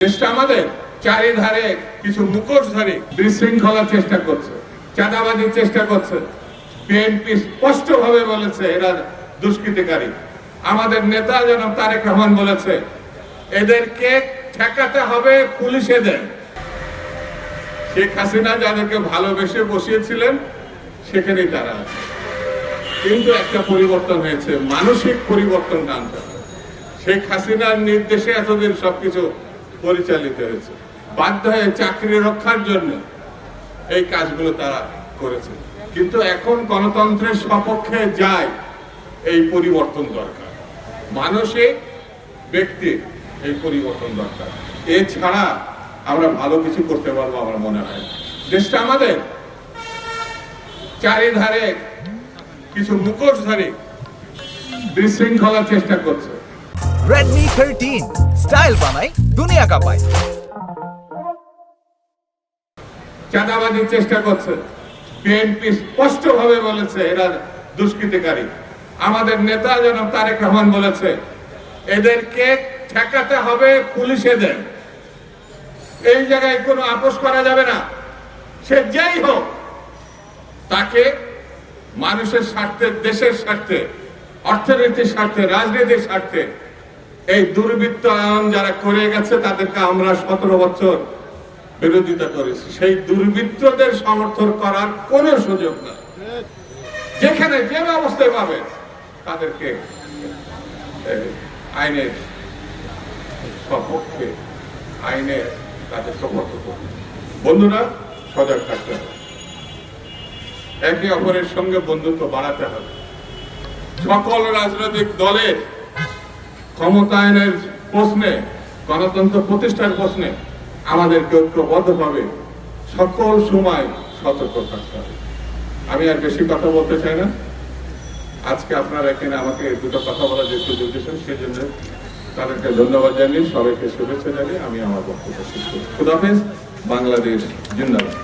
দেশটা আমাদের চারিধারে কিছু মুখোশধারী বিশৃঙ্খলার চেষ্টা করছে, চাঁদাবাজির চেষ্টা করছে। বিএনপি স্পষ্ট ভাবে বলেছে এরা দুষ্কৃতিকারী। আমাদের নেতা জনাব তারেক রহমান বলেছে এদেরকে ঠেকাতে হবে পুলিশেদের। শেখ হাসিনা যাদেরকে ভালোবেসে বসিয়েছিলেন সেখানেই তারা আছে, কিন্তু একটা পরিবর্তন হয়েছে, মানসিক পরিবর্তন আনতে হবে। শেখ হাসিনার নির্দেশে এতদিন সবকিছু পরিচালিত হয়েছে, বাধ্য হয়ে চাকরি রক্ষার জন্য এই কাজগুলো তারা করেছে, কিন্তু এখন গণতন্ত্রের সপক্ষে যায়। এই পরিবর্তন দরকার, মানসিক ব্যক্তি এই পরিবর্তন দরকার। এছাড়া আমরা ভালো কিছু করতে পারবো আমার মনে হয়। দেশটা আমাদের চারিধারে কিছু মুখোশধারী বিশৃঙ্খলার চেষ্টা করছে। Redmi 13 স্টাইল বানায় দুনিয়া কাঁপায়। চাঁদাবাজির চেষ্টা করছে। বিএনপি স্পষ্ট ভাবে বলেছে এরা দুষ্কৃতিকারী। আমাদের নেতা জনাব তারেক রহমান বলেছে এদেরকে ঠেকাতে হবে পুলিশেদের। এই জায়গায় কোনো আপোষ করা যাবে না। সে যেই হোক তাকে মানুষের স্বার্থে, দেশের স্বার্থে, অর্থনীতির স্বার্থে, রাজনীতির স্বার্থে এই দুর্বৃত্তায়ন যারা করে গেছে তাদেরকে আমরা 17 বছর বিরোধিতা করেছি। সেই দুর্বৃত্তদের সমর্থন করার কোনো সুযোগ নাই। যেখানে যে ব্যবস্থায় পাবে তাদেরকে আইনের সপক্ষে, আইনের কাছে সমর্থন করবে। বন্ধুরা, সজাগ থাকতে হবে, একে অপরের সঙ্গে বন্ধুত্ব বাড়াতে হবে। সকল রাজনৈতিক দলের ক্ষমতায়নের প্রশ্নে, গণতন্ত্র প্রতিষ্ঠার প্রশ্নে আমাদেরকে ঐক্যবদ্ধভাবে সকল সময় সতর্ক থাকতে হবে। আমি আর বেশি কথা বলতে চাই না। আজকে আপনারা এখানে আমাকে দুটো কথা বলার যে সুযোগ দিয়েছেন সেজন্য তাদেরকে ধন্যবাদ জানিয়ে, সবাইকে শুভেচ্ছা জানিয়ে আমি আমার বক্তব্য শেষ করছি। খুদাহাফেজ। বাংলাদেশ জিন্দাবাদ।